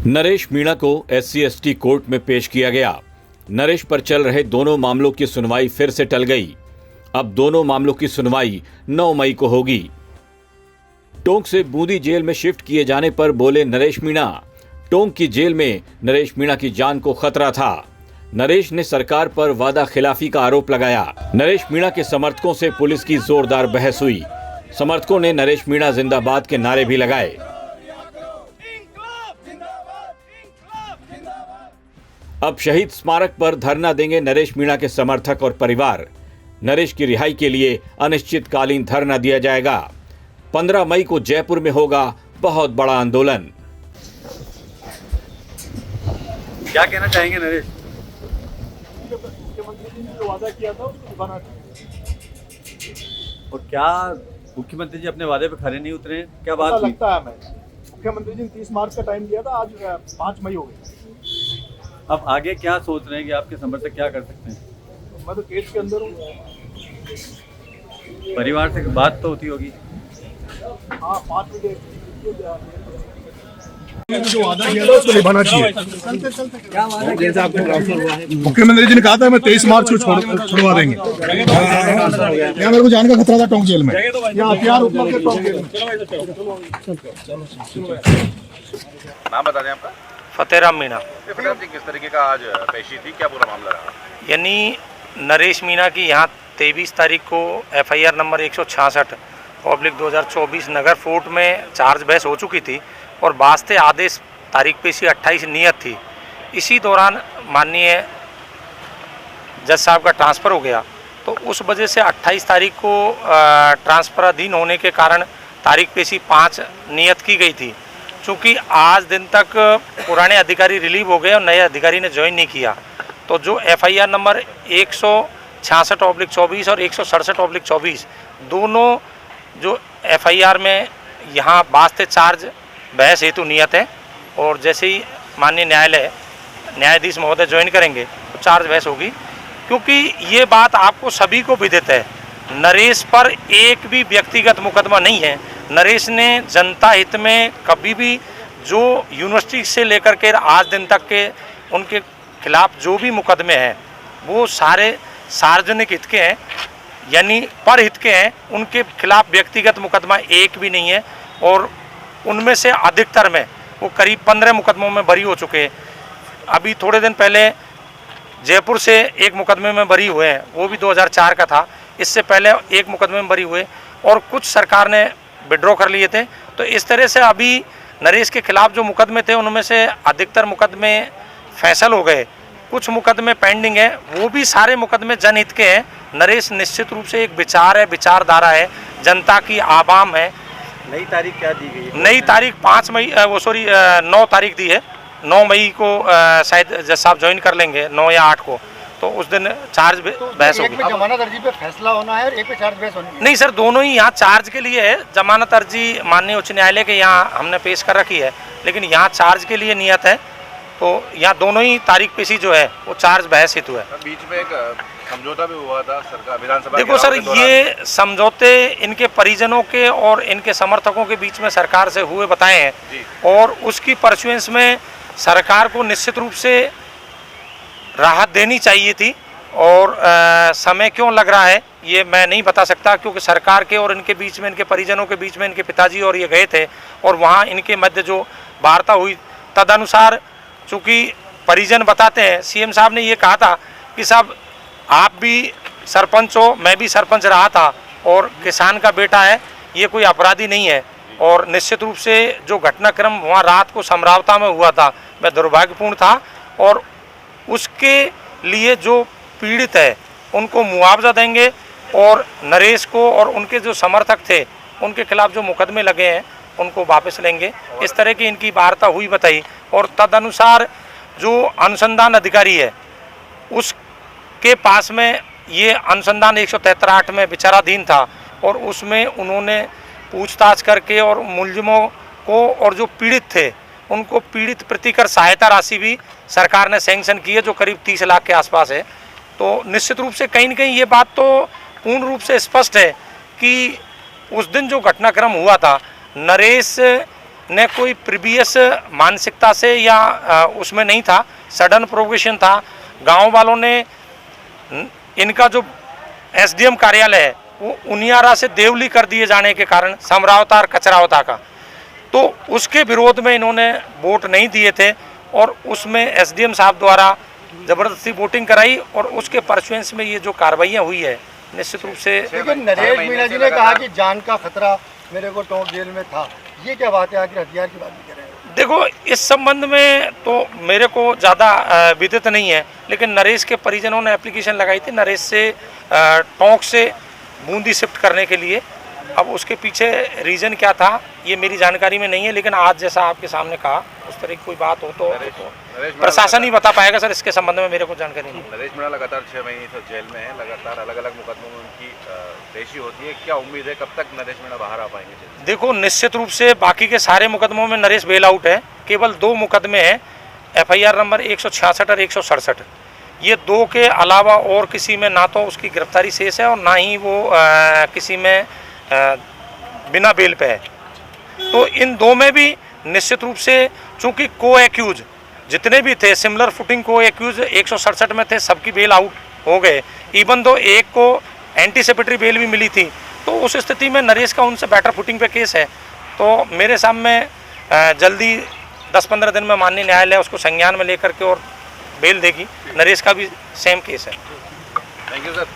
नरेश मीणा को SC/ST court में पेश किया गया। नरेश पर चल रहे दोनों मामलों की सुनवाई फिर से टल गई। अब दोनों मामलों की सुनवाई 9 मई को होगी। टोंक से बूंदी जेल में शिफ्ट किए जाने पर बोले नरेश मीणा, टोंक की जेल में नरेश मीणा की जान को खतरा था। नरेश ने सरकार पर वादा खिलाफी का आरोप लगाया। नरेश मीणा के समर्थकों से पुलिस की जोरदार बहस हुई। समर्थकों ने नरेश मीणा जिंदाबाद के नारे भी लगाए। अब शहीद स्मारक पर धरना देंगे नरेश मीणा के समर्थक और परिवार। नरेश की रिहाई के लिए अनिश्चितकालीन धरना दिया जाएगा। 15 मई को जयपुर में होगा बहुत बड़ा आंदोलन। क्या कहना चाहेंगे नरेश? मुख्यमंत्री जी ने जो वादा किया था उसको निभाना चाहिए। और क्या मुख्यमंत्री जी अपने वादे पे खरे नहीं उतरे? क्या बात हुई? लगता है हमें मुख्यमंत्री जी ने 30 मार्च का टाइम दिया था, आज 5 मई हो गई। अब आगे क्या सोच रहे हैं कि आपके समर्थक क्या कर सकते हैं? मैं तो केस के अंदर हूँ। परिवार से बात तो होती होगी। हाँ, 5 बजे जो वादा किया था उसको निभाना चाहिए। मुख्यमंत्री जी ने कहा था मैं 23 मार्च को छुड़वा देंगे। यहाँ मेरे को जाने का खतरा था टोंक जेल में। यहाँ हथियार उपलब्ध है टोंक जेल में। नाम बता दें आपका? फतेहराम मीणा। फतेहराम जी, किस तरीके का आज पेशी थी, क्या पूरा मामला रहा? यानी नरेश मीणा की यहाँ 23 तारीख को FIR नंबर 166/2024 नगर फोर्ट में चार्ज बहस हो चुकी थी और वास्ते आदेश तारीख पेशी 28 नियत थी। इसी दौरान माननीय जज साहब का ट्रांसफ़र हो गया, तो उस वजह से 28 तारीख को ट्रांसफ़र अधीन होने के कारण तारीख पेशी 5 नियत की गई थी। चूँकि आज दिन तक पुराने अधिकारी रिलीव हो गए और नए अधिकारी ने ज्वाइन नहीं किया, तो जो FIR नंबर 166/24 और 167/24 दोनों जो FIR में यहाँ वास्ते चार्ज बहस हेतु नियत है, और जैसे ही माननीय न्यायाधीश महोदय ज्वाइन करेंगे तो चार्ज बहस होगी। क्योंकि ये बात आपको सभी को विदित है, नरेश पर एक भी व्यक्तिगत मुकदमा नहीं है। नरेश ने जनता हित में कभी भी जो यूनिवर्सिटी से लेकर के आज दिन तक के उनके खिलाफ जो भी मुकदमे हैं वो सारे सार्वजनिक हित के हैं, यानी पर हित के हैं। उनके खिलाफ व्यक्तिगत मुकदमा एक भी नहीं है, और उनमें से अधिकतर में वो करीब 15 मुकदमों में बरी हो चुके हैं। अभी थोड़े दिन पहले जयपुर से एक मुकदमे में बरी हुए हैं, वो भी 2004 का था। इससे पहले एक मुकदमे में बरी हुए और कुछ सरकार ने विड्रॉ कर लिए थे। तो इस तरह से अभी नरेश के खिलाफ जो मुकदमे थे उनमें से अधिकतर मुकदमे फैसल हो गए, कुछ मुकदमे पेंडिंग है, वो भी सारे मुकदमे जनहित के हैं। नरेश निश्चित रूप से एक विचार है, विचारधारा है, जनता की आवाम है। नई तारीख क्या दी गई है? नई तारीख 9 तारीख दी है। 9 मई को शायद जज साहब ज्वाइन कर लेंगे, 9 या 8 को, तो उस दिन चार्ज बहस होगी। एक पे जमानत अर्जी पे फैसला होना है और एक पे चार्ज बहस होनी है। नहीं सर, दोनों ही यहाँ चार्ज के लिए है। जमानत अर्जी माननीय उच्च न्यायालय के यहाँ हमने पेश कर रखी है, लेकिन यहाँ चार्ज के लिए नियत है। तो यहाँ दोनों ही तारीख पेशी जो है वो चार्ज बहस हेतु है। बीच में एक समझौता भी हुआ था सरकार विधानसभा। देखो सर, ये समझौते इनके परिजनों के और इनके समर्थकों के बीच में सरकार से हुए बताए हैं, और उसकी परसुएंस में सरकार को निश्चित रूप से राहत देनी चाहिए थी। और समय क्यों लग रहा है ये मैं नहीं बता सकता, क्योंकि सरकार के और इनके बीच में, इनके परिजनों के बीच में इनके पिताजी और ये गए थे, और वहाँ इनके मध्य जो वार्ता हुई तदनुसार, चूँकि परिजन बताते हैं, CM साहब ने ये कहा था कि साहब आप भी सरपंच हो, मैं भी सरपंच रहा था, और किसान का बेटा है, ये कोई अपराधी नहीं है। और निश्चित रूप से जो घटनाक्रम वहाँ रात को समरावता में हुआ था वह दुर्भाग्यपूर्ण था, और उसके लिए जो पीड़ित है उनको मुआवजा देंगे, और नरेश को और उनके जो समर्थक थे उनके खिलाफ जो मुकदमे लगे हैं उनको वापस लेंगे। इस तरह की इनकी वार्ता हुई बताई, और तदनुसार जो अनुसंधान अधिकारी है उसके पास में ये अनुसंधान 173(8) में विचाराधीन था, और उसमें उन्होंने पूछताछ करके और मुलजिमों को और जो पीड़ित थे उनको पीड़ित प्रतिकर सहायता राशि भी सरकार ने सैंक्शन की है, जो करीब 30 लाख के आसपास है। तो निश्चित रूप से कहीं न कहीं ये बात तो पूर्ण रूप से स्पष्ट है कि उस दिन जो घटनाक्रम हुआ था, नरेश ने कोई प्रीवियस मानसिकता से या उसमें नहीं था, सडन प्रोवोकेशन था। गांव वालों ने इनका जो एसडीएम कार्यालय है वो उनियारा से देवली कर दिए जाने के कारण, समरावता और कचरावता का, तो उसके विरोध में इन्होंने वोट नहीं दिए थे और उसमें एसडीएम साहब द्वारा ज़बरदस्ती वोटिंग कराई और उसके परसुएंस में ये जो कार्रवाइयाँ हुई है निश्चित रूप से। लेकिन नरेश मीणा जी ने कहा कि जान का खतरा मेरे को टोंक जेल में था, ये क्या बात है? आखिर हथियार की बात भी कर रहे हैं। देखो, इस संबंध में तो मेरे को ज़्यादा विदित नहीं है, लेकिन नरेश के परिजनों ने एप्लीकेशन लगाई थी नरेश से टोंक से बूंदी शिफ्ट करने के लिए। अब उसके पीछे रीज़न क्या था ये मेरी जानकारी में नहीं है, लेकिन आज जैसा आपके सामने कहा उस तरह की कोई बात हो तो प्रशासन ही बता पाएगा सर। इसके संबंध में मेरे को जानकारी नहीं। नरेश मीणा लगातार 6 महीने से जेल में है, लगातार अलग अलग मुकदमों में उनकी पेशी होती है, क्या उम्मीद है कब तक नरेश मीणा बाहर आ पाएंगे जेल से? देखो, निश्चित रूप से बाकी के सारे मुकदमों में नरेश बेल आउट है, केवल 2 मुकदमे हैं, FIR नंबर 166 और 167। ये 2 के अलावा और किसी में ना तो उसकी गिरफ्तारी शेष है और ना ही वो किसी में बिना बेल पे है। तो इन 2 में भी निश्चित रूप से चूंकि को एक्यूज जितने भी थे, सिमिलर फुटिंग को एक्यूज 167 में थे, सबकी बेल आउट हो गए। इवन दो एक को एंटीसिपेटरी बेल भी मिली थी, तो उस स्थिति में नरेश का उनसे बेटर फुटिंग पे केस है। तो मेरे सामने जल्दी 10-15 दिन में माननीय न्यायालय उसको संज्ञान में लेकर के और बेल देगी। नरेश का भी सेम केस है। Thank you sir.